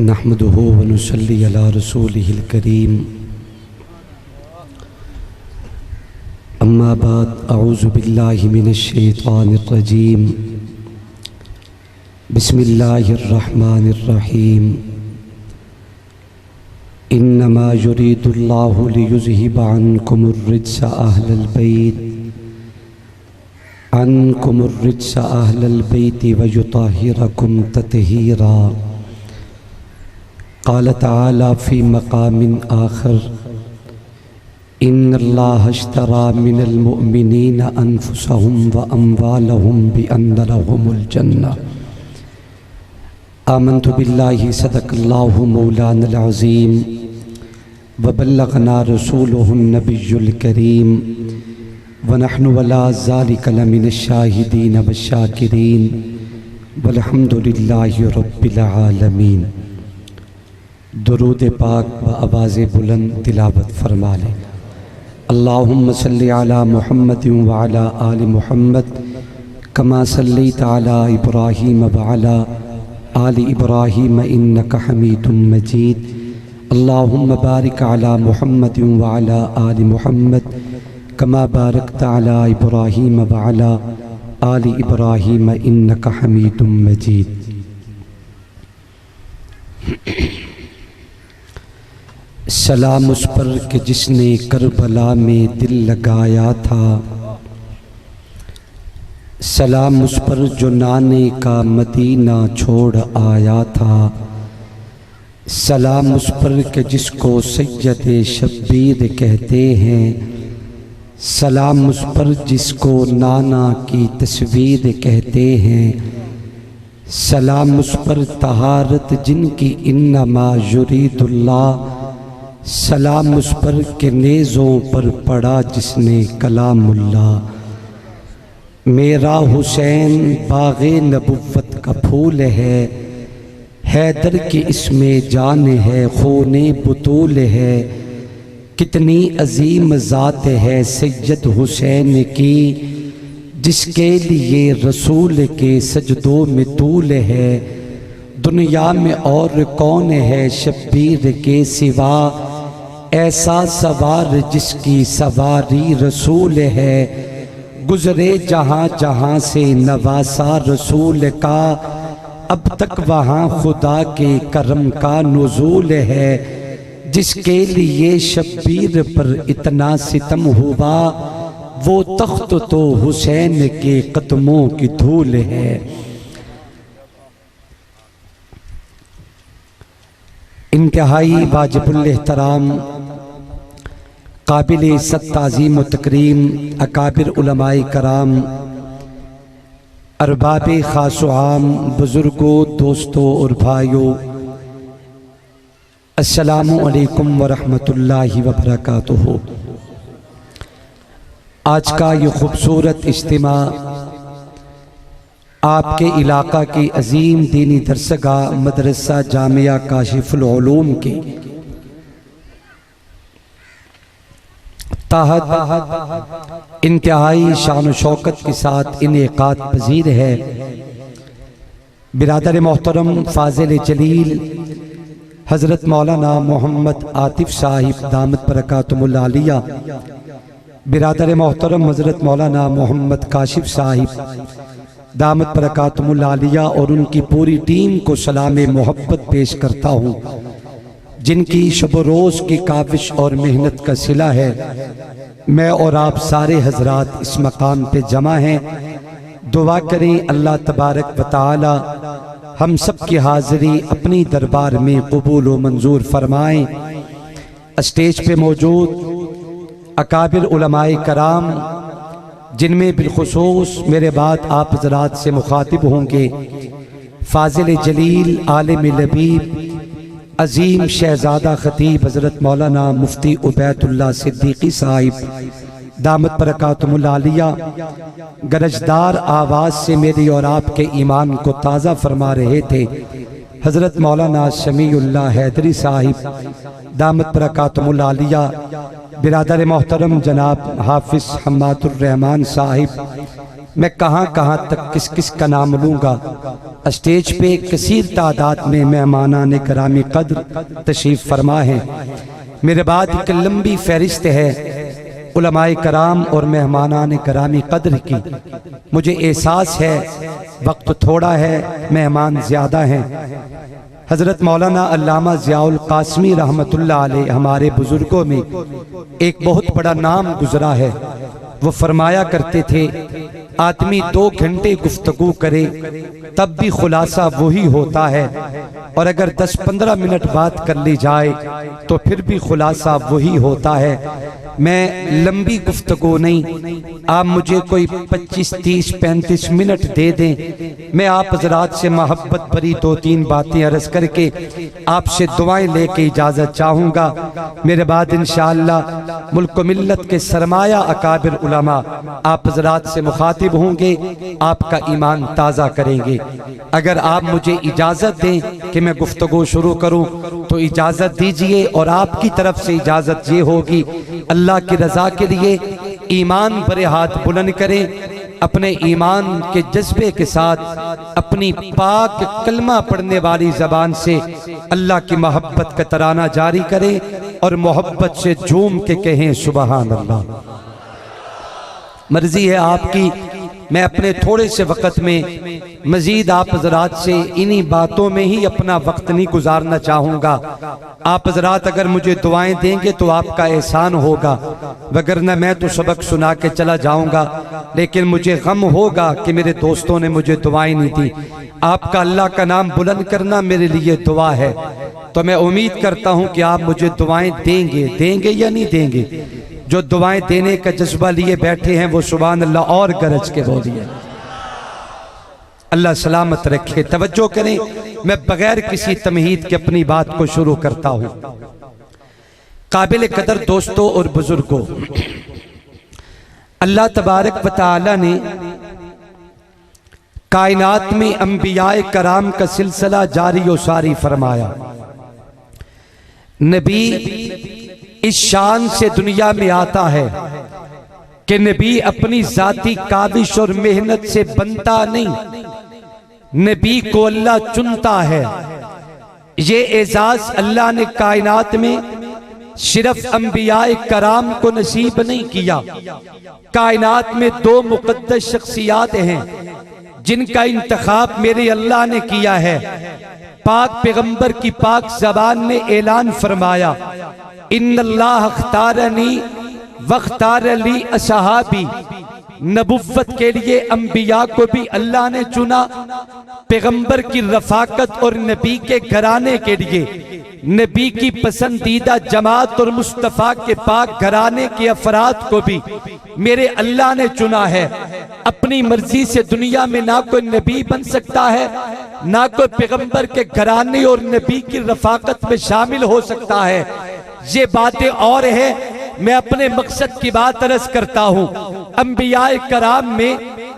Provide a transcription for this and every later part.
نحمده ونصلي على رسوله الكريم اما بعد اعوذ باللہ من الشیطان الرجیم بسم اللہ الرحمن الرحیم انما يريد الله ليذهب عنكم الرجس اهل البيت ويطهركم تطهيرا قال تعالى في مقام آخر ان الله اشترى من المؤمنين انفسهم واموالهم بان لهم الجنة آمنت بالله صدق الله مولانا العظيم وبلغنا رسوله النبي الكريم ونحن ولا ذلك لمن الشاهدين والشاكرين والحمد لله رب العالمين۔ درود پاک و آواز بلند تلاوت فرما لیں۔ اللہم صلی علی محمد وعلی آل محمد کما صلیت علی ابراہیم وعلی آل ابراہیم انک حمید مجید۔ اللہم بارک علی محمد وعلی آل محمد کما بارکت علی ابراہیم وعلی آل ابراہیم انک حمید مجید۔ سلام اس پر کہ جس نے کربلا میں دل لگایا تھا، سلام اس پر جو نانے کا مدینہ چھوڑ آیا تھا، سلام اس پر کہ جس کو سید شبیر کہتے ہیں، سلام اس پر جس کو نانا کی تصویر کہتے ہیں، سلام اس پر طہارت جن کی انما یرید اللہ، سلام اس پر کہ نیزوں پر پڑا جس نے کلام اللہ۔ میرا حسین باغ نبوت کا پھول ہے، حیدر کی اس میں جان ہے، خون بطول ہے، کتنی عظیم ذات ہے سید حسین کی، جس کے لیے رسول کے سجدوں میں طول ہے۔ دنیا میں اور کون ہے شبیر کے سوا، ایسا سوار جس کی سواری رسول ہے۔ گزرے جہاں جہاں سے نواسا رسول کا، اب تک وہاں خدا کے کرم کا نزول ہے۔ جس کے لیے شبیر پر اتنا ستم ہوا، وہ تخت تو حسین کے قدموں کی دھول ہے۔ انتہائی واجب الاحترام، قابل عزت تعظیم و تکریم اکابر علماء کرام، ارباب خاص و عام، بزرگوں، دوستوں اور بھائیوں، السلام علیکم ورحمۃ اللہ وبرکاتہ۔ آج کا یہ خوبصورت اجتماع آپ کے علاقہ کی عظیم دینی درسگاہ مدرسہ جامعہ کاشف العلوم کے تحت انتہائی شان و شوکت کے ساتھ انعقاد پذیر ہے۔ برادر محترم فاضل جلیل حضرت مولانا محمد عاطف صاحب دامت برکاتہم العالیہ، برادر محترم حضرت مولانا محمد کاشف صاحب دامت برکاتہم العالیہ اور ان کی پوری ٹیم کو سلام محبت پیش کرتا ہوں، جن کی شب و روز کی کاوش اور محنت کا صلہ ہے۔ میں اور آپ سارے حضرات اس مقام پہ جمع ہیں، دعا کریں اللہ تبارک و تعالی ہم سب کی حاضری اپنی دربار میں قبول و منظور فرمائیں۔ اسٹیج پہ موجود اکابر علماء کرام، جن میں بالخصوص میرے بعد آپ حضرات سے مخاطب ہوں گے فاضل جلیل عالم لبیب عظیم شہزادہ خطیب حضرت مولانا مفتی عبید اللہ صدیقی صاحب دامت برکاتہم العالیہ، گرجدار آواز سے میری اور آپ کے ایمان کو تازہ فرما رہے تھے حضرت مولانا سمیع اللہ حیدری صاحب دامت برکاتہم العالیہ، برادر محترم جناب حافظ حماد الرحمن صاحب میں کہاں کہاں تک کس کس کا نام لوں گا۔ اسٹیج پہ کثیر تعداد میں مہمانان گرامی قدر تشریف فرما ہیں۔ میرے بعد ایک لمبی فہرست ہے علماء کرام اور مہمانان گرامی قدر کی۔ مجھے احساس ہے وقت تھوڑا ہے، مہمان زیادہ ہیں۔ حضرت مولانا علامہ ضیاء القاسمی رحمت اللہ علیہ ہمارے بزرگوں میں ایک بہت بڑا نام گزرا ہے۔ وہ فرمایا کرتے تھے آدمی 2 گھنٹے گفتگو کرے تب بھی خلاصہ وہی ہوتا ہے، اور اگر 10-15 منٹ بات کر لی جائے تو پھر بھی خلاصہ وہی ہوتا ہے۔ میں لمبی گفتگو نہیں، آپ مجھے کوئی 25, 30, 35 منٹ دے دیں، میں آپ حضرات سے محبت بھری 2-3 باتیں عرض کر کے آپ سے دعائیں لے کے اجازت چاہوں گا۔ میرے بعد انشاءاللہ ملک و ملت کے سرمایہ اکابر علماء آپ حضرات سے مخاطب ہوں گے، آپ کا ایمان تازہ کریں گے۔ اگر آپ مجھے اجازت دیں کہ میں گفتگو شروع کروں تو اجازت دیجئے، اور آپ کی طرف سے اجازت یہ ہوگی اللہ کی رضا کے لیے ایمان بھرے ہاتھ بلند کریں، اپنے ایمان کے جذبے کے ساتھ اپنی پاک کلمہ پڑھنے والی زبان سے اللہ کی محبت کا ترانہ جاری کریں اور محبت سے جھوم کے کہیں سبحان اللہ۔ مرضی ہے آپ کی، میں اپنے تھوڑے سے وقت میں مزید آپ حضرات سے انہی باتوں میں ہی اپنا وقت نہیں گزارنا چاہوں گا۔ آپ حضرات اگر مجھے دعائیں دیں گے تو آپ کا احسان ہوگا، وگرنہ میں تو سبق سنا کے چلا جاؤں گا، لیکن مجھے غم ہوگا کہ میرے دوستوں نے مجھے دعائیں نہیں دی۔ آپ کا اللہ کا نام بلند کرنا میرے لیے دعا ہے، تو میں امید کرتا ہوں کہ آپ مجھے دعائیں دیں گے یا نہیں دیں گے۔ جو دعائیں دینے کا جذبہ لیے بیٹھے ہیں وہ سبحان اللہ اور گرج کے بولیے۔ اللہ سلامت رکھے۔ توجہ کریں، میں بغیر کسی تمہید کے اپنی بات کو شروع کرتا ہوں۔ قابل قدر دوستوں اور بزرگوں، اللہ تبارک و تعالی نے کائنات میں انبیاء کرام کا سلسلہ جاری و ساری فرمایا۔ نبی اس شان سے دنیا میں آتا ہے کہ نبی اپنی ذاتی کاوش اور محنت سے بنتا نہیں، نبی کو اللہ چنتا ہے۔ یہ اعزاز اللہ نے کائنات میں صرف انبیاء کرام کو نصیب نہیں کیا۔ کائنات میں 2 مقدس شخصیات ہیں جن کا انتخاب میرے اللہ نے کیا ہے۔ پاک پیغمبر کی پاک زبان نے اعلان فرمایا، ان اللہ اختارنی واختار لی اصحابی۔ نبوت کے لیے انبیاء کو بھی اللہ نے چنا، پیغمبر کی رفاقت اور نبی کے گھرانے کے لیے نبی کی پسندیدہ جماعت اور مصطفیٰ کے پاک گھرانے کے افراد کو بھی میرے اللہ نے چنا ہے۔ اپنی مرضی سے دنیا میں نہ کوئی نبی بن سکتا ہے، نہ کوئی پیغمبر کے گھرانے اور نبی کی رفاقت میں شامل ہو سکتا ہے۔ یہ باتیں اور ہیں، میں اپنے مقصد کی بات عرض کرتا ہوں۔ انبیاء کرام میں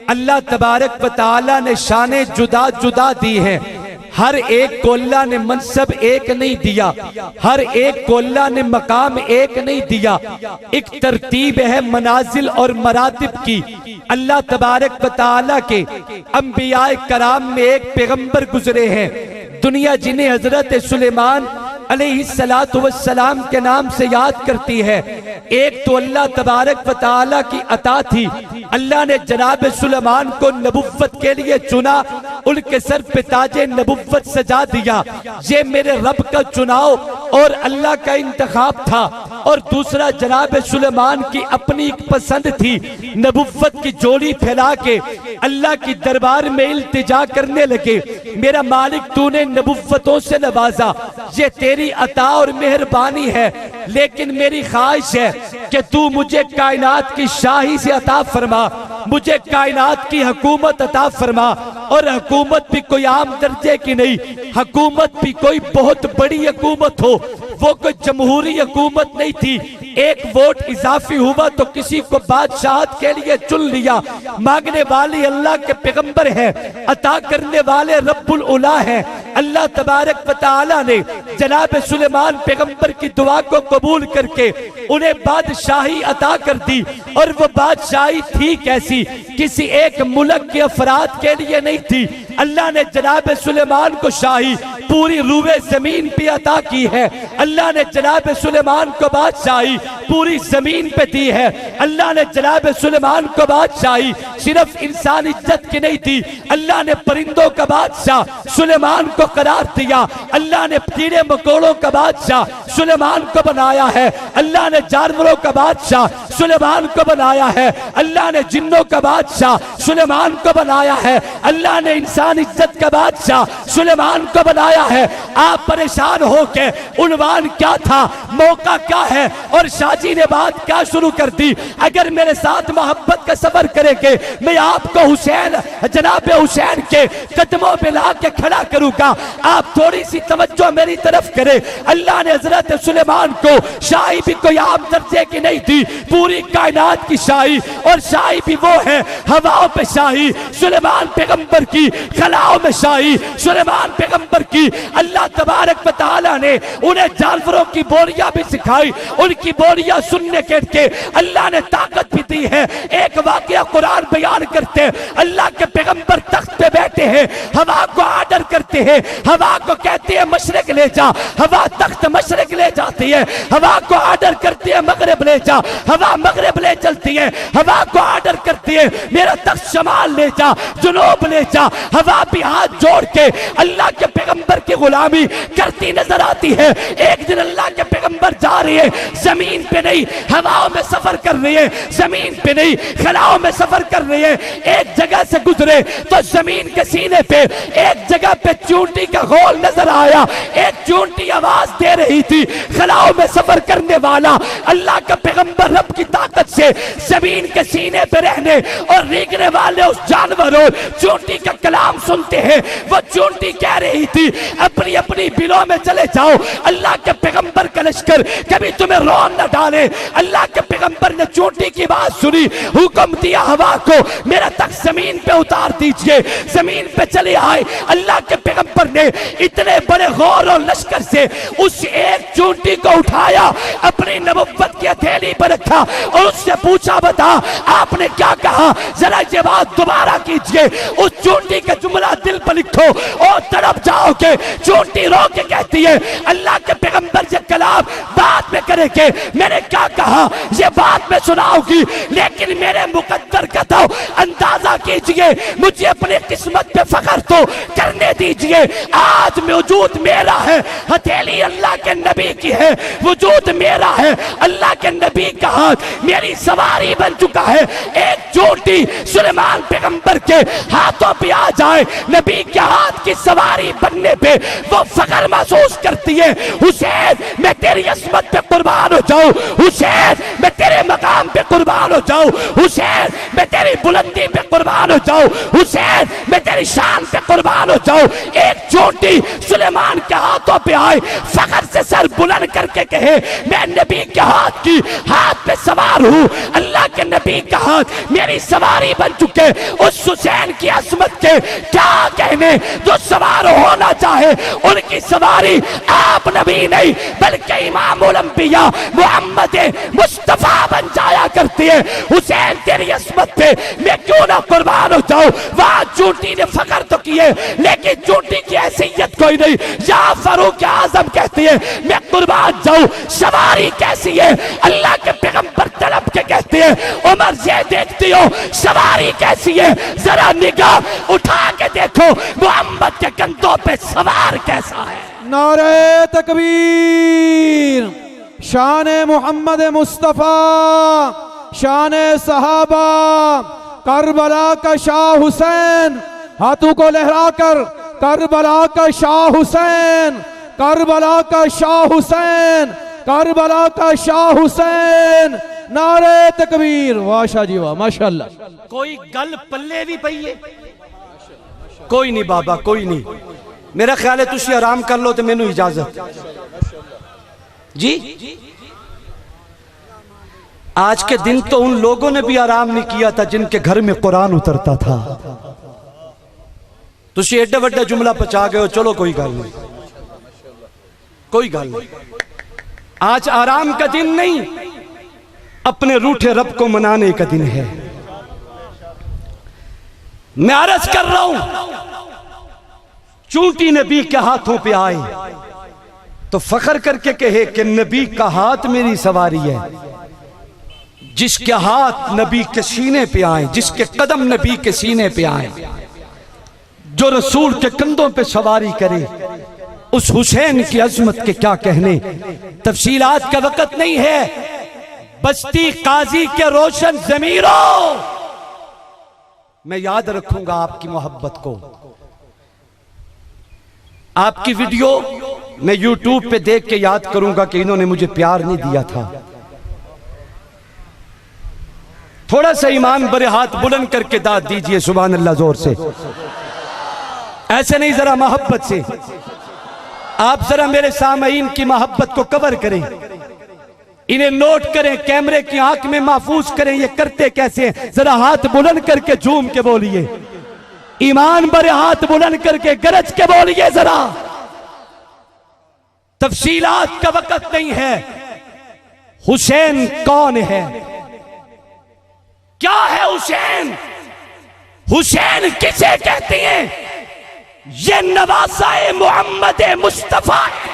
اللہ تبارک و تعالی نے شانیں جدا جدا دی ہیں۔ ہر ایک کو اللہ نے منصب ایک نہیں دیا، ہر ایک کو اللہ نے مقام ایک نہیں دیا، ایک ترتیب ہے منازل اور مراتب کی۔ اللہ تبارک و تعالی کے انبیاء کرام میں ایک پیغمبر گزرے ہیں دنیا جنہیں حضرت سلیمان علیہ السلام کے نام سے یاد کرتی ہے۔ ایک تو اللہ تبارک و تعالی کی عطا تھی، اللہ نے جناب سلیمان کو نبوت کے لیے چنا، ان کے سر پہ تاج نبوت سجا دیا۔ یہ میرے رب کا چناؤ اور اللہ کا انتخاب تھا۔ اور دوسرا جناب سلیمان کی اپنی ایک پسند تھی، نبوت کی جوڑی پھیلا کے اللہ کی دربار میں التجا کرنے لگے، میرا مالک تو نے نبوتوں سے نوازا، یہ تیری عطا اور مہربانی ہے، لیکن میری خواہش ہے کہ تو مجھے کائنات کی شاہی سے عطا فرما، مجھے کائنات کی حکومت عطا فرما، اور حکومت بھی کوئی عام درجے کی نہیں، حکومت بھی کوئی بہت بڑی حکومت ہو، وہ کوئی جمہوری حکومت نہیں تھی، ایک ووٹ اضافی ہوا تو کسی کو بادشاہت کے لیے چن لیا۔ مانگنے والی اللہ کے پیغمبر ہیں، عطا کرنے والے رب العلا ہیں۔ اللہ تبارک و تعالی نے جناب سلیمان پیغمبر کی دعا کو قبول کر کے انہیں بادشاہی عطا کر دی، اور وہ بادشاہی تھی کیسی؟ کسی ایک ملک کے افراد کے لیے نہیں تھی۔ اللہ نے جناب سلیمان کو شاہی پوری روئے زمین پہ عطا کی ہے۔ اللہ نے جناب سلیمان کو بادشاہی پوری زمین پہ دی ہے۔ اللہ نے جناب سلیمان کو بادشاہی صرف انسانی جت کی نہیں دی، اللہ نے پرندوں کا بادشاہ سلیمان کو قرار دیا۔ اللہ نے کیڑے مکوڑوں کا بادشاہ سلیمان کو بنایا ہے۔ اللہ نے جانوروں کا بادشاہ سلیمان کو بنایا ہے۔ اللہ نے جنوں کا بادشاہ سلیمان کو بنایا ہے۔ اللہ نے انسان عزت کا بادشاہ سلیمان کو بنایا ہے۔ آپ پریشان ہو کے عنوان کیا تھا، موقع کیا ہے، اور شاہ جی نے بات کیا شروع کر دی؟ اگر میرے ساتھ محبت کا سفر کریں گے، میں آپ کو حسین جناب حسین کے قدموں پہ لا کے کھڑا کروں گا۔ آپ تھوڑی سی توجہ میری طرف کریں۔ اللہ نے حضرت سلیمان کو شاہی بھی کوئی عام درجے کی نہیں دی، پوری کائنات کی شاہی، اور شاہی بھی وہ ہے ہواؤں پہ شاہی سلیمان پیغمبر کی، خلاؤں میں شاہی سلیمان پیغمبر کی۔ اللہ تبارک و تعالی نے انہیں جانوروں کی بولیاں بھی سکھائی، ان کی بولیاں سننے کے اللہ نے طاقت بھی دی ہے۔ ایک واقعہ قرآن بیان کرتے ہیں، اللہ کے پیغمبر تخت پہ بیٹھے ہیں، ہوا کو آرڈر کرتے ہیں، ہوا کو کہتے ہیں مشرق لے جا، ہوا تخت مشرق لے جاتی ہے۔ ہوا کو آرڈر کرتی ہے مغرب لے جا، ہوا مغرب لے چلتی ہے۔ ہوا کو آرڈر کرتی ہے میرا تخت شمال لے جا، جنوب لے جا۔ ہوا بھی ہاتھ جوڑ کے اللہ کے پیغمبر کی غلامی کرتی نظر آتی ہے۔ ایک دن اللہ کے پیغمبر جا رہے ہیں، زمین پہ نہیں ہواؤں میں سفر کر رہے ہیں، زمین پہ نہیں خلاؤں میں سفر کر رہے ہیں۔ ایک جگہ سے گزرے تو زمین کے سینے پہ ایک جگہ پہ چونٹی کا غول نظر آیا، ایک چونٹی آواز دے رہی تھی۔ خلاؤں میں سفر کرنے والا اللہ کا پیغمبر رب کی طاقت سے زمین کے سینے پہ رہنے اور ریگنے والے اس جانور اور چونٹی کا کلام سنتے ہیں۔ وہ چونٹی کہہ رہی تھی اپنی اپنی بلوں میں چلے جاؤ، اللہ کے پیغمبر کا لشکر کبھی تمہیں رون نہ ڈالے۔ اللہ کے پیغمبر نے چونٹی کی بات سنی، حکم دیا ہوا کو میرا تخت زمین پہ اتار دیجئے۔ زمین پہ چلے آئے، اللہ کے پیغمبر نے اتنے بڑے غور اور لشکر سے اس ایک چونٹی کو اٹھایا، اپنی نبوت کی ہتھیلی پر رکھا اور اس سے پوچھا بتا آپ نے کیا کہا، ذرا یہ بات دوبارہ کیجئے۔ اس چونٹی کا جملہ دل پر لکھو اور تڑپ جاؤ کہ چونٹی رو کے کہتی ہے اللہ کے پیغمبر یہ کلام بات میں کرے کہ میں نے کیا کہا یہ بات میں سناؤ گی، لیکن میرے مقدر کا تو اندازہ کیجئے، مجھے اپنی قسمت پہ فخر تو کرنے دیجئے۔ آج وجود میرا ہے، ہتھیلی اللہ کے نبی کی ہے، وجود میرا ہے، اللہ کے نبی کا ہاتھ میری سواری بن چکا ہے۔ ایک چونٹی سلیمان پیغمبر کے ہاتھوں پہ آ جائے، نبی کے ہاتھ کی سواری بننے پہ وہ فخر محسوس کرتی ہے۔ حسین میں تیری عظمت پہ قربان ہو جاؤں، حسین میں تیرے مقام پہ قربان ہو جاؤں، حسین میں تیری بلندی پہ قربان ہو جاؤں، حسین میں تیری شان پہ قربان ہو جاؤں۔ ایک چونٹی سلیمان کے ہاتھوں پہ آئے، فخر سے سر بلند کر کے کہے میں نبی کے ہاتھ پہ سوار ہوں، اللہ کے نبی کا ہاتھ میری سواری بن چکے۔ اس حسین کی عظمت کے کیا کہنے، جو سوار ہونا چاہے ان کی سواری آپ نبی نہیں بلکہ امام الانبیاء محمد مصطفیٰ بن جایا کرتی ہے۔ حسین تیری عظمت پہ میں کیوں نہ قربان ہو جاؤں۔ وہاں چونٹی نے فخر تو کیے لیکن چونٹی کی حیثیت کوئی نہیں۔ یا فاروق اعظم کہتی ہے میں قربان جاؤں، سواری کیسی ہے، اللہ کے پیغمبر طلب کے کہتے ہیں عمر یہ دیکھتی ہو سواری کیسی ہے، ذرا نگاہ اٹھا کے دیکھو محمد کے کندھوں پہ سوار کیسا ہے۔ نعرہ تکبیر، شان محمد مصطفیٰ، شان صحابہ، کربلا کا شاہ حسین، ہاتھوں کو لہرا کر کربلا کا شاہ حسین، کربلا کا شاہ حسین، کربلا کا شاہ حسین، نعرہ تکبیر۔ واہ شاہ جی واہ، ماشاءاللہ۔ کوئی گل پلے بھی پئیے؟ کوئی نہیں بابا، کوئی نہیں۔ میرا خیال ہے تسی آرام کر لو تو میں نو اجازت۔ جی آج کے دن تو ان لوگوں نے بھی آرام نہیں کیا تھا جن کے گھر میں قرآن اترتا تھا. تسی ایڈا وڈا جملہ پچا گئے ہو. چلو کوئی گل نہیں, کوئی گل نہیں. آج آرام کا دن نہیں, اپنے روٹھے رب کو منانے کا دن ہے. میں عرض کر رہا ہوں, چونٹی نبی کے ہاتھوں پہ آئے تو فخر کر کے کہے کہ نبی کا ہاتھ میری سواری ہے. جس کے ہاتھ نبی کے سینے پہ آئے, جس کے قدم نبی کے سینے پہ آئے, جو رسول کے کندھوں پہ سواری کرے, اس حسین کی عظمت کے کیا کہنے. تفصیلات کا وقت نہیں ہے. بستی قاضی کے روشن ضمیروں, میں یاد رکھوں گا آپ کی محبت کو. آپ کی ویڈیو میں یوٹیوب پہ دیکھ کے یاد کروں گا کہ انہوں نے مجھے پیار نہیں دیا تھا. تھوڑا سا ایمان برے ہاتھ بلند کر کے داد دیجئے سبحان اللہ زور سے. ایسے نہیں, ذرا محبت سے. آپ ذرا میرے سامعین کی محبت کو کور کریں, انہیں نوٹ کریں, کیمرے کی آنکھ میں محفوظ کریں. یہ کرتے کیسے ہیں؟ ذرا ہاتھ بلند کر کے جھوم کے بولیے, ایمان برے ہاتھ بلند کر کے گرج کے بولیے ذرا. تفصیلات کا وقت نہیں ہے. حسین کون ہے؟ کیا ہے حسین؟ حسین کسے کہتے ہیں؟ یہ نواسہ محمد مصطفیٰ ہے.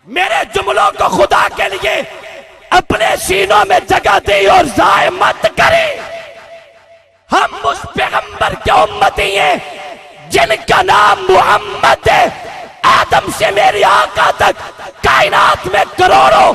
میرے جملوں کو خدا کے لیے اپنے سینوں میں جگہ دے اور ضائع مت کرے. ہم اس پیغمبر کے امتی ہیں جن کا نام محمد ہے. آدم سے میری آقا تک کائنات میں کروڑوں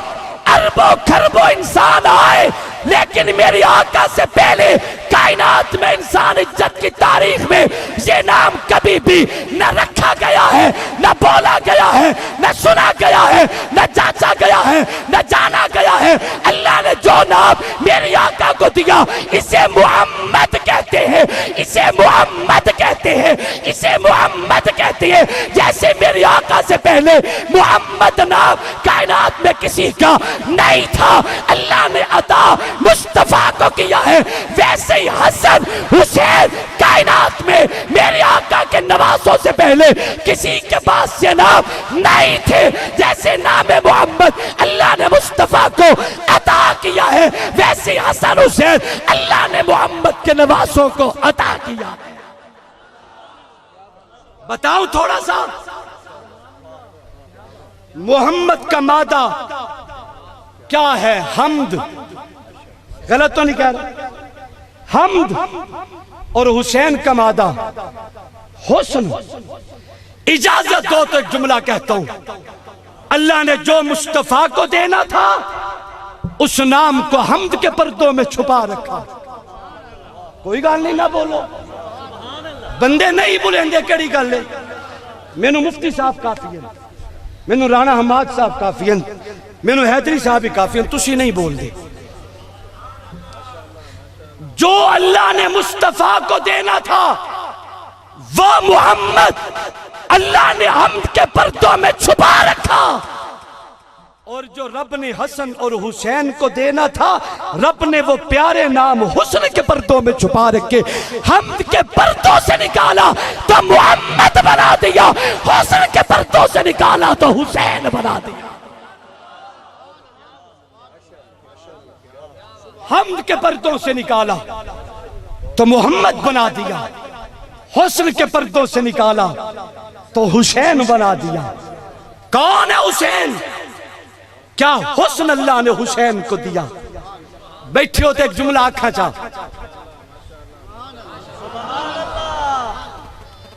اربوں کھربوں انسان آئے, لیکن میری آقا سے پہلے کائنات میں انسان عزت کی تاریخ میں یہ نام کبھی بھی نہ رکھا گیا ہے, نہ بولا گیا ہے, نہ سنا گیا ہے, نہ جانچا گیا ہے, نہ جانا گیا ہے. اللہ نے جو نام میری آقا کو دیا اسے محمد کہتے ہیں, اسے محمد کہتے ہیں, اسے محمد کہتے ہیں. جیسے میری آقا سے پہلے محمد نام کائنات میں کسی کا نہیں تھا, اللہ نے عطا مصطفیٰ کو کیا ہے, ویسے ہی حسن حسین کائنات میں میرے آقا کے نواسوں سے پہلے کسی کے پاس یہ نام نہیں تھے. جیسے نام محمد اللہ نے مصطفیٰ کو عطا کیا ہے, ویسے حسن حسین اللہ نے محمد کے نواسوں کو عطا کیا. بتاؤں تھوڑا سا, محمد کا مادہ کیا ہے؟ حمد. غلط تو نہیں کہہ رہا؟ حمد. اور حسین کا مادہ حسن. اجازت دو تو ایک جملہ کہتا ہوں. اللہ نے جو مصطفیٰ کو دینا تھا اس نام کو حمد کے پردوں میں چھپا رکھا. کوئی گال نہیں, نہ بولو, بندے نہیں بولیں گے کیڑی گل ہے. مینوں مفتی صاحب کافی ہیں, مینوں رانا حماد صاحب کافی ہیں, مینوں حیدری صاحب ہی کافی ہیں, تسی نہیں بول دے. جو اللہ نے مصطفیٰ کو دینا تھا وہ محمد اللہ نے حمد کے پردوں میں چھپا رکھا, اور جو رب نے حسن اور حسین کو دینا تھا رب نے وہ پیارے نام حسن کے پردوں میں چھپا رکھے, حمد کے پردوں سے نکالا تو محمد بنا دیا, حسن کے پردوں سے نکالا تو حسین بنا دیا. حمد کے پردوں سے نکالا تو محمد بنا دیا, حسن کے پردوں سے نکالا تو حسین بنا دیا. کون ہے حسین؟ کیا حسن اللہ نے حسین کو دیا؟ بیٹھے ہوتے ایک جملہ آکھا چاہ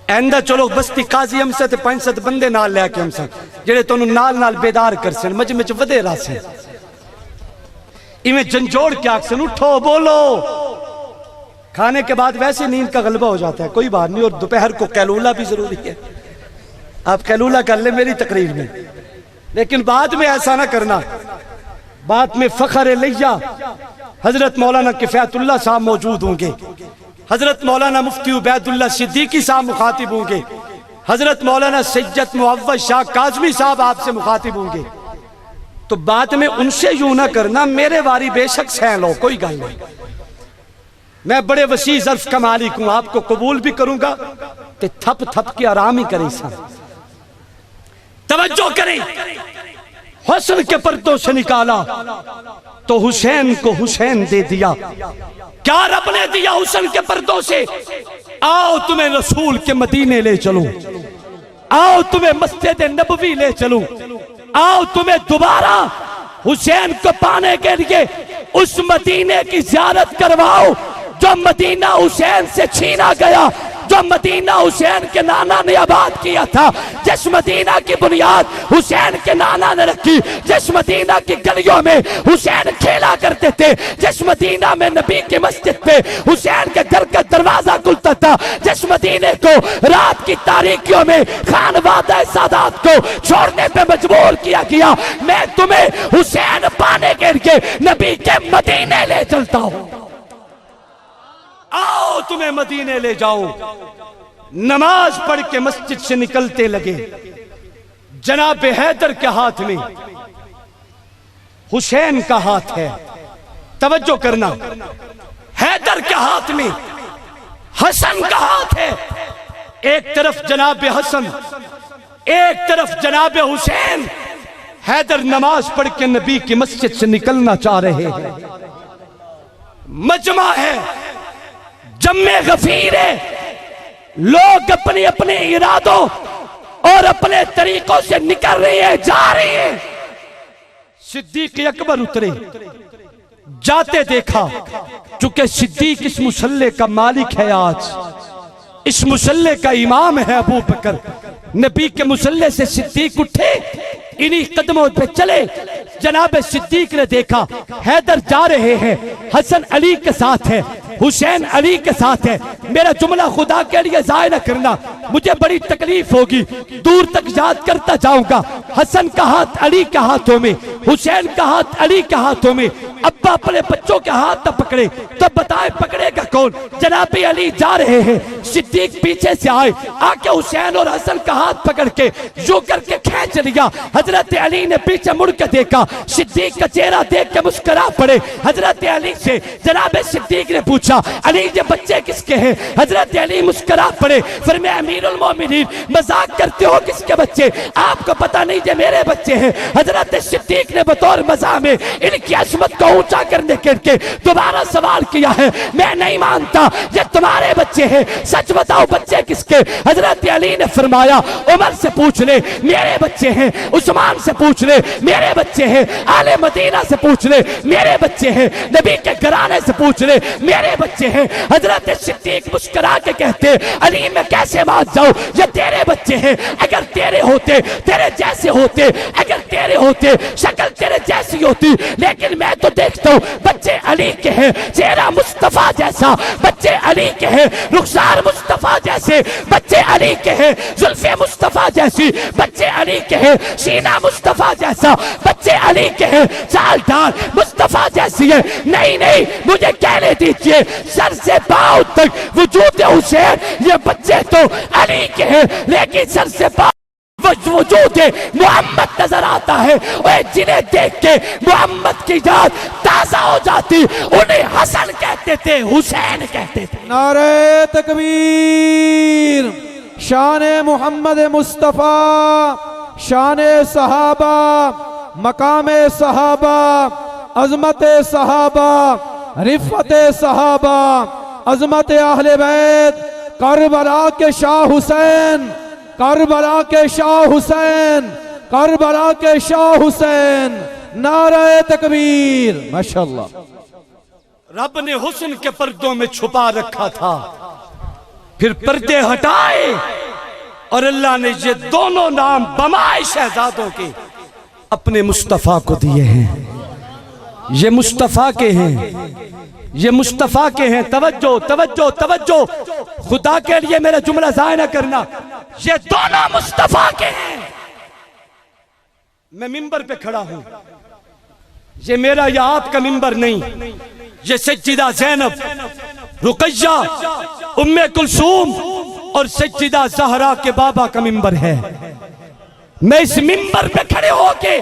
ایندہ چلو بستی قاضی ہم سے 500 بندے نال لے کے ہم سے جڑے تو نال نال بیدار کر سن, مجھ ودے رہا سن, انہیں جنجوڑ کے آکسن اٹھو بولو. کھانے کے بعد ویسے نیند کا غلبہ ہو جاتا ہے, کوئی بات نہیں, اور دوپہر کو قیلولہ بھی ضروری ہے. آپ قیلولہ کر لیں میری تقریر میں, لیکن بعد میں ایسا نہ کرنا. بعد میں فخر لیا حضرت مولانا کفایت اللہ صاحب موجود ہوں گے, حضرت مولانا مفتی عبید اللہ صدیقی صاحب مخاطب ہوں گے, حضرت مولانا سید معوض شاہ کاظمی صاحب آپ سے مخاطب ہوں گے. تو بعد میں ان سے یوں نہ کرنا میرے واری بے شک سہ لو، کوئی گل نہیں، میں بڑے وسیع ظرف کا مالک ہوں، آپ کو قبول بھی کروں گا تے تھپ تھپ کے آرام ہی کریں سا۔ توجہ کریں، حسن کے پردوں سے نکالا تو حسین کو حسین دے دیا۔ کیا رب نے دیا حسن کے پردوں سے؟ آؤ تمہیں رسول کے مدینے لے چلوں، آؤ تمہیں مسجد نبوی لے چلوں، آؤ تمہیں دوبارہ حسین کو پانے کے لیے اس مدینے کی زیارت کرواؤ جو مدینہ حسین سے چھینا گیا، جو مدینہ حسین کے نانا نے آباد کیا تھا، جس مدینہ کی بنیاد حسین کے نانا نے رکھی، جس مدینہ کی گلیوں میں حسین کھیلا کرتے تھے، جس مدینہ میں نبی کی مسجد پہ حسین کے گھر کا دروازہ کھلتا تھا، جس مدینے کو رات کی تاریکیوں میں خانوادہ سادات کو چھوڑنے پہ مجبور کیا گیا، میں تمہیں حسین پانے کے لیے نبی کے مدینے لے چلتا ہوں۔ آؤ تمہیں مدینے لے جاؤں۔ نماز پڑھ کے مسجد سے نکلتے لگے، جناب حیدر کے ہاتھ میں حسین کا ہاتھ ہے، توجہ کرنا، حیدر کے ہاتھ میں حسن کا ہاتھ ہے، ایک طرف جناب حسن، ایک طرف جناب حسین۔ حیدر نماز پڑھ کے نبی کی مسجد سے نکلنا چاہ رہے ہیں، مجمع ہے، جمع غفیر ہے، لوگ اپنے اپنے ارادوں اور اپنے طریقوں سے نکل رہے ہیں، جا رہے ہیں۔ صدیق اکبر اترے، جاتے دیکھا، چونکہ صدیق اس مصلی کا مالک ہے، آج اس مصلی کا امام ہے ابو بکر۔ نبی کے مصلی سے صدیق اٹھے، انہی قدموں پہ چلے، جناب صدیق نے دیکھا حیدر جا رہے ہیں، حسن علی کے ساتھ ہے، حسین علی کے ساتھ ہے۔ میرا جملہ خدا کے لیے ضائع نہ کرنا، مجھے بڑی تکلیف ہوگی، دور تک یاد کرتا جاؤں گا۔ حسن کا ہاتھ علی کے ہاتھوں میں، حسین کا ہاتھ علی کے ہاتھوں میں۔ ابا اپنے بچوں کے ہاتھ نہ پکڑے تو بتائے پکڑے گا کون؟ جناب علی جا رہے ہیں، صدیق پیچھے سے آئے، آ کے حسین اور حسن کا ہاتھ پکڑ کے یوں کر کے کھینچ لیا۔ حضرت علی نے پیچھے مڑ کے دیکھا، صدیق کا چہرہ دیکھ کے مسکرا پڑے۔ حضرت علی سے جناب صدیق نے پوچھا، علی یہ بچے کس کے ہیں؟ حضرت علی مسکرا پڑے، فرمایا امیر المومنین مذاق کرتے ہو کس کے بچے؟ آپ کو پتہ نہیں یہ میرے بچے ہیں۔ حضرت صدیق نے بطور مزاح میں ان کی عظمت کو اونچا کرنے کے لیے دوبارہ سوال کیا ہے، میں نہیں مانتا یہ تمہارے بچے ہیں، سچ بتاؤ بچے کس کے؟ حضرت علی نے فرمایا عمر سے پوچھ لے میرے بچے ہیں، عثمان سے پوچھ لے میرے بچے ہیں، آل مدینہ سے پوچھ لے میرے بچے ہیں، نبی کے گھرانے سے پوچھ لے میرے بچے ہیں۔ حضرت صدیق مسکرا کے کہتے علی میں کیسے مان جاؤں یہ تیرے بچے ہیں؟ اگر تیرے ہوتے، تیرے جیسے ہوتے، اگر تیرے ہوتے شکل تیرے جیسی ہوتی، لیکن میں تو دیکھتا ہوں بچے علی کے ہیں، چہرہ مصطفیٰ جیسا، بچے علی کے ہیں، رخسار مصطفیٰ جیسے، بچے علی کے ہیں، زلفیں مصطفیٰ جیسی، بچے علی کے ہیں، سینہ مصطفیٰ جیسا، بچے علی کے ہیں، چال ڈال مصطفیٰ جیسی ہے۔ نہیں نہیں، مجھے کہنے دیجئے سر سے پاؤں تک وجود حسین، یہ بچے تو علی کے ہیں، لیکن سر سے پاؤں وجود محمد نظر آتا ہے، اور جنہیں دیکھ کے محمد کی یاد تازہ ہو جاتی، انہیں حسن کہتے تھے، حسین کہتے تھے۔ نعرہ تکبیر، شان محمد مصطفیٰ، شان صحابہ، مقام صحابہ، عظمت صحابہ، رفعت صحابہ، عظمت اہل بیت، کربلا کے شاہ حسین، کربلا کے شاہ حسین، کربلا کے شاہ حسین، نعرہ تکبیر، ماشاءاللہ۔ رب نے حسن کے پردوں میں چھپا رکھا تھا، پھر پردے ہٹائے اور اللہ نے یہ دونوں نام بمائے شہزادوں کے اپنے مصطفیٰ کو دیے ہیں۔ یہ مصطفیٰ کے ہیں، یہ مصطفیٰ کے ہیں۔ توجہ توجہ توجہ، خدا کے لیے میرا جملہ ضائع نہ کرنا، یہ دونوں مصطفیٰ کے ہیں۔ میں منبر پہ کھڑا ہوں، یہ میرا یا آپ کا منبر نہیں، یہ سیدہ زینب، رقیہ، ام کلثوم اور سیدہ زہرا کے بابا کا منبر ہے۔ میں اس منبر پہ کھڑے ہو کے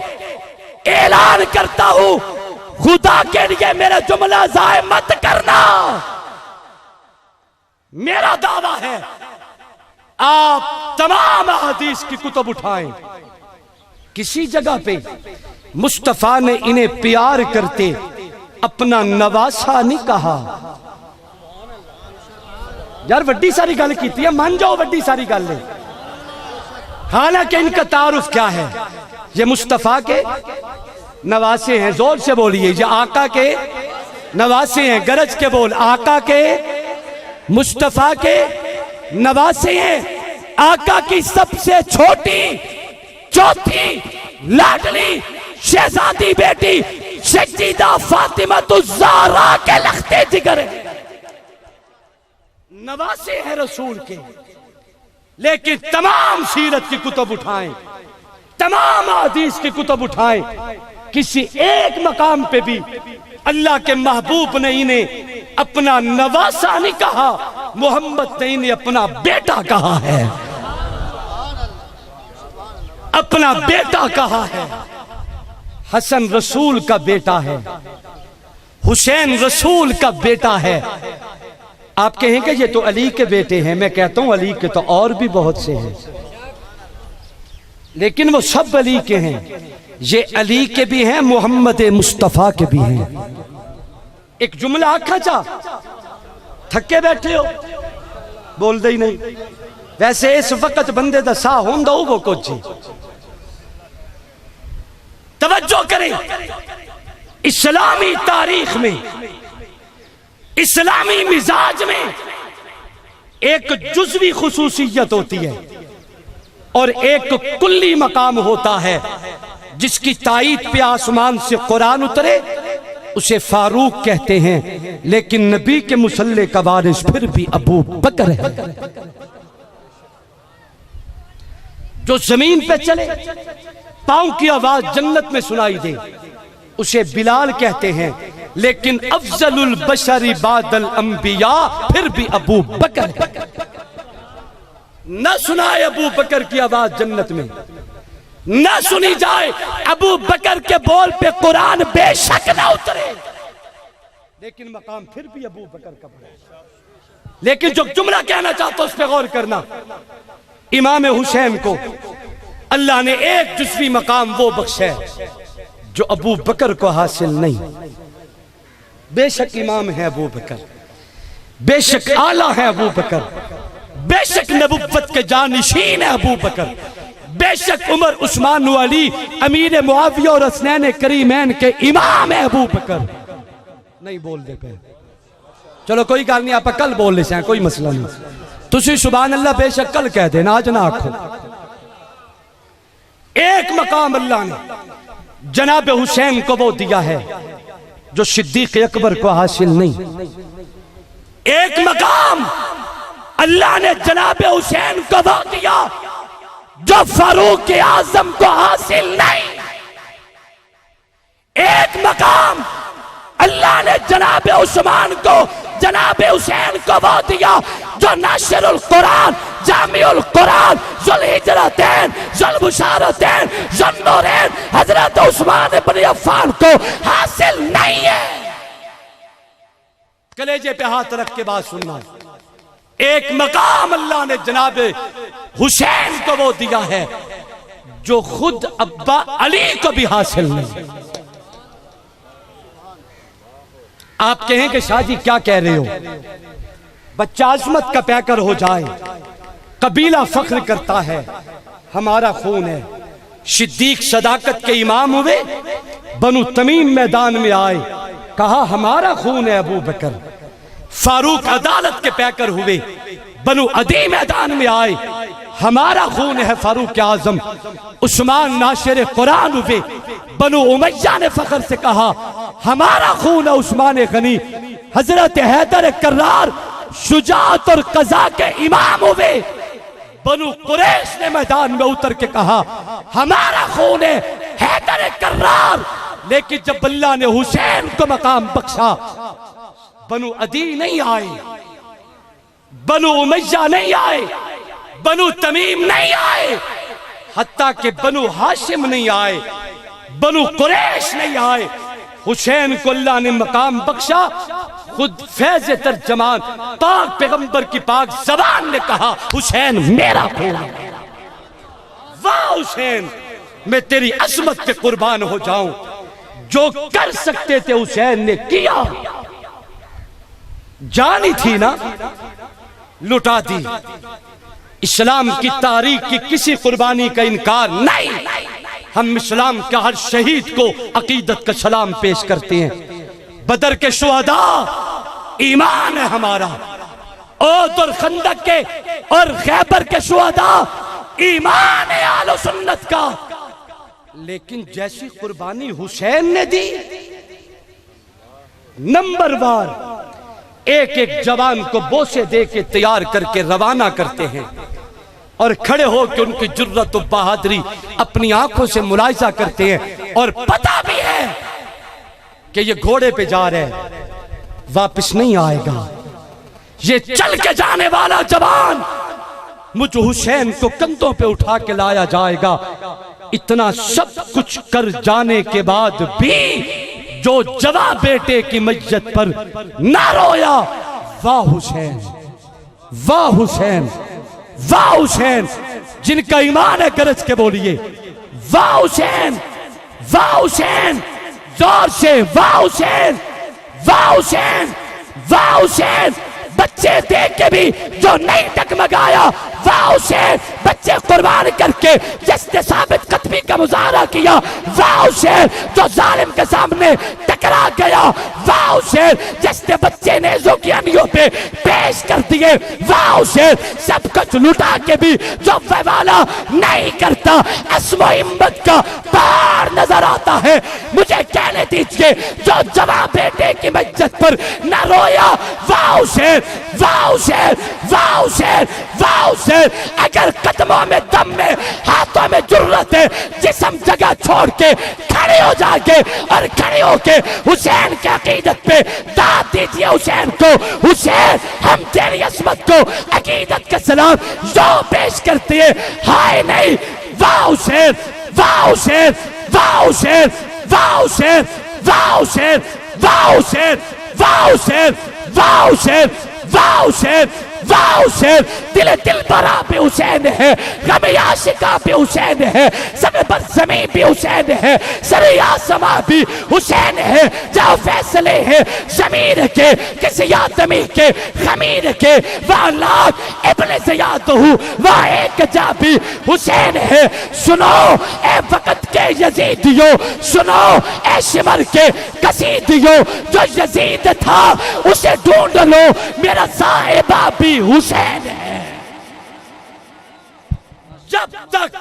اعلان کرتا ہوں خدا کے لیے میرا جملہ ضائع مت کرنا. میرا دعویٰ ہے آپ تمام احادیث کی کتب اٹھائیں, کسی جگہ پہ مصطفیٰ نے انہیں پیار کرتے اپنا نواسا نہیں کہا. یار وڈی ساری گل کیتی ہے, مان جاؤ وڈی ساری گل ہے. حالانکہ ان کا تعارف کیا ہے؟ یہ مصطفیٰ کے نواسے ہیں. زور سے بولیے, یہ آقا کے نواسے ہیں. گرج کے بول, آقا کے مصطفیٰ کے نواسے ہیں. آقا کی سب سے چھوٹی چوتھی لاڈلی شہزادی بیٹی سیدہ فاطمہ الزہرا کے لختے جگر ہیں, نواسے ہیں رسول کے. لیکن تمام سیرت کی کتب اٹھائیں, تمام حدیث کی کتب اٹھائیں, کسی ایک مقام پہ بھی اللہ کے محبوب نے انہیں اپنا نواسا نہیں کہا, محمد نے انہیں اپنا بیٹا کہا ہے, اپنا بیٹا کہا ہے. حسن رسول کا بیٹا ہے, حسین رسول کا بیٹا ہے. آپ کہیں کہ یہ تو علی کے بیٹے ہیں, میں کہتا ہوں علی کے تو اور بھی بہت سے ہیں, لیکن وہ سب علی کے ہیں. یہ علی کے بھی ہیں, محمد مصطفیٰ کے بھی ہیں. ایک جملہ آکھا چاہ تھکے بیٹھے ہو, بول دے ہی نہیں. ویسے اس وقت بندے دا سا ہوں دا وہ کچھ جی. توجہ کریں, اسلامی تاریخ میں, اسلامی مزاج میں ایک جزوی خصوصیت ہوتی ہے اور ایک کلی مقام ہوتا ہے. جس کی تائید پہ آسمان سے قرآن اترے اسے فاروق کہتے ہیں, لیکن نبی کے مصلی کا وارث پھر بھی ابو بکر ہے. جو زمین پہ چلے, پاؤں کی آواز جنت میں سنائی دے, اسے بلال کہتے ہیں, لیکن افضل البشر بعد الانبیاء پھر بھی ابو بکر ہے. نہ سنائے ابو بکر کی آواز جنت میں, نہ سنی جائے ابو بکر کے بول پہ قرآن بے شک نہ اترے, لیکن مقام پھر بھی ابو بکر کا بڑا. لیکن جو جملہ کہنا چاہتا اس پہ غور کرنا, امام حسین کو اللہ نے ایک جزوی مقام وہ بخشا ہے جو ابو بکر کو حاصل نہیں. بے شک امام ہے ابو بکر, بے شک آلہ ہے ابو بکر, بے شک نبوت کے جانشین ہے ابو بکر, بے شک عمر عثمان و علی امیر معاویہ اور حسنین کریمین کے امام ہے ابو بکر. نہیں بول دے پہ, چلو کوئی گال نہیں, آپ کل بول لے سائیں, کوئی مسئلہ نہیں. تسی سبحان اللہ بے شک کل کہہ دینا, آج نہ آکھو. ایک مقام اللہ نے جناب حسین کو وہ دیا ہے جو صدیق اکبر کو حاصل نہیں. ایک مقام اللہ نے جناب حسین کو وہ دیا جو فاروق اعظم کو حاصل نہیں. ایک مقام اللہ نے جناب عثمان کو, جناب حسین کو وہ دیا جو ناشر القرآن, جامع القرآن, ذوالحجرتین, ذوالبشارتین, ذوالنورین حضرت عثمان بن عفان کو حاصل نہیں ہے. کلیجے پہ ہاتھ رکھ کے بات سننا, ایک مقام اللہ نے جناب حسین کو وہ دیا ہے جو خود ابا علی کو بھی حاصل نہیں. آپ کہیں کہ شاہ جی کیا کہہ رہے ہو, بچہ عظمت کا پیکر ہو جائے, قبیلہ فخر کرتا ہے, ہمارا خون ہے. صدیق صداقت کے امام ہوئے, بنو تمیم میدان میں آئے, کہا ہمارا خون ہے ابو بکر. فاروق عدالت کے پیکر ہوئے, بنو عدی میدان میں آئے, ہمارا خون ہے فاروق اعظم. عثمان ناشر قرآن ہوئے, بنو امیہ نے فخر سے کہا ہمارا خون ہے عثمان غنی. حضرت حیدر کرار شجاعت اور قضا کے امام ہوئے, بنو قریش نے میدان میں اتر کے کہا ہمارا خون ہے حیدر کرار. لیکن جب اللہ نے حسین کو مقام بخشا, بنو عدی نہیں آئے, بنو امیہ نہیں آئے, بنو تمیم نہیں آئے, حتیٰ کہ بنو ہاشم نہیں آئے. بنو قریش نہیں آئے، حسین کو اللہ نے مقام بخشا، خود فیض ترجمان پاک پیغمبر کی پاک زبان نے کہا حسین میرا خون ہے۔ واہ حسین، میں تیری عظمت پہ قربان ہو جاؤں، جو کر سکتے تھے حسین نے کیا، جانی تھی نا لٹا دی۔ اسلام کی تاریخ کی کسی قربانی کا انکار نہیں، ہم اسلام کے ہر شہید کو عقیدت کا سلام پیش کرتے ہیں۔ بدر کے شہداء ایمان ہے ہمارا، احد اور خندق کے اور خیبر کے شہداء ایمان ہے اہل سنت کا، لیکن جیسی قربانی حسین نے دی، نمبر وار ایک ایک جوان کو بوسے دے کے تیار کر کے روانہ کرتے ہیں، اور کھڑے ہو کے ان کی جرت و بہادری اپنی آنکھوں سے ملاحظہ کرتے ہیں، اور پتہ بھی ہے کہ یہ گھوڑے پہ جا رہے ہیں، واپس نہیں آئے گا، یہ چل کے جانے والا جوان مجھ حسین کو کندھوں پہ اٹھا کے لایا جائے گا۔ اتنا سب کچھ کر جانے کے بعد بھی جو جواں بیٹے کی میت پر نہ رویا، واہ حسین، واہ حسین، واہ حسین، جن کا ایمان ہے گرج کے بولیے واہ حسین، واہ حسین، زور سے واہ حسین، واہ حسین، واہ حسین، بچے دیکھ کے بھی جو نہیں ڈگمگایا، واہ حسین، بچے قربان کر کے جس نے ثابت قدمی کا مظاہرہ کیا، واہ حسین، جو ظالم کے سامنے ٹکرا گیا، واہ حسین، جس نے بچے نیزوں کی انیوں پہ پیش کر دیے، واہ حسین، سب کچھ لٹا کے بھی جو والا نہیں کرتا، عزم و ہمت کا پہاڑ نظر آتا ہے۔ مجھے کہنے دیجئے جو جواں بیٹے کی میت پر نہ رویا، واہ حسین، واہ حسین، واہ حسین، واہ حسین، اگر قدموں میں دم میں ہاتھوں میں جرت ہے، جسم جگہ چھوڑ کے کھڑے ہو جائے اور کھڑے ہو کے حسین کی عقیدت پہ داد دیجئے حسین کو، حسین ہم تیری عظمت کو عقیدت کا سلام جو پیش کرتے ہیں، ہائے نہیں، واہ حسین، واہ حسین، واہ حسین، واہ حسین، واہ حسین، واہ حسین، واہ حسین، واہ حسین، واہ حسین، واہ حسین، دل برا پہ حسین ہے، غم عاشقہ پہ حسین ہے، سب پر زمین پہ حسین ہے، سر آسماں بھی حسین ہے، جاؤ فیصلے ہیں ضمیر کے کسی آدمی کے خمیر کے، وہاں لاکھ ابن زیاد ہوں وہاں ایک جا بھی حسین ہے۔ سنو اے وقت کے یزیدیوں، سنو اے شمر کے قصیدیوں، جو یزید تھا اسے ڈھونڈ لو، میرا صاحبہ بھی حسین ہے۔ جب تک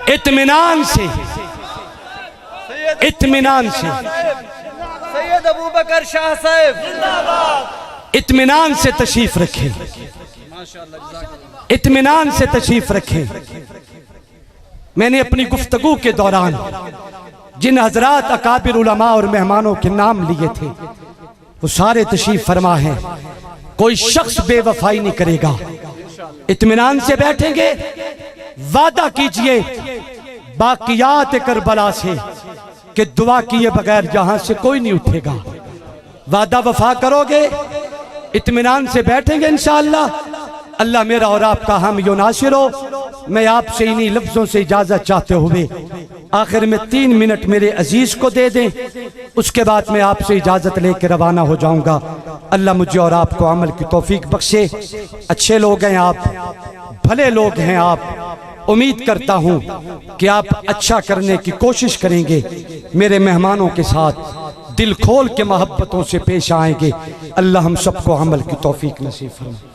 اطمینان سے، اطمینان سے، سید ابوبکر شاہ صاحب اطمینان سے تشریف رکھیں، اطمینان سے تشریف رکھیں۔ میں نے اپنی گفتگو کے دوران جن حضرات اکابر علماء اور مہمانوں کے نام لیے تھے وہ سارے تشریف فرما ہیں، کوئی شخص بے وفائی نہیں کرے گا، اطمینان سے بیٹھیں گے، وعدہ کیجئے باقیات کربلا سے کہ دعا کیے بغیر یہاں سے کوئی نہیں اٹھے گا، وعدہ وفا کرو گے، اطمینان سے بیٹھیں گے انشاءاللہ، اللہ میرا اور آپ کا حامی و ناصر ہو۔ میں آپ سے انہی لفظوں سے اجازت چاہتے ہوئے آخر میں 3 منٹ میرے عزیز کو دے دیں، اس کے بعد میں آپ سے اجازت لے کے روانہ ہو جاؤں گا۔ اللہ مجھے اور آپ کو عمل کی توفیق بخشے۔ اچھے لوگ ہیں آپ، بھلے لوگ ہیں آپ، امید کرتا ہوں کہ آپ اچھا کرنے کی کوشش کریں گے، میرے مہمانوں کے ساتھ دل کھول کے محبتوں سے پیش آئیں گے۔ اللہ ہم سب کو عمل کی توفیق نصیب فرمائے۔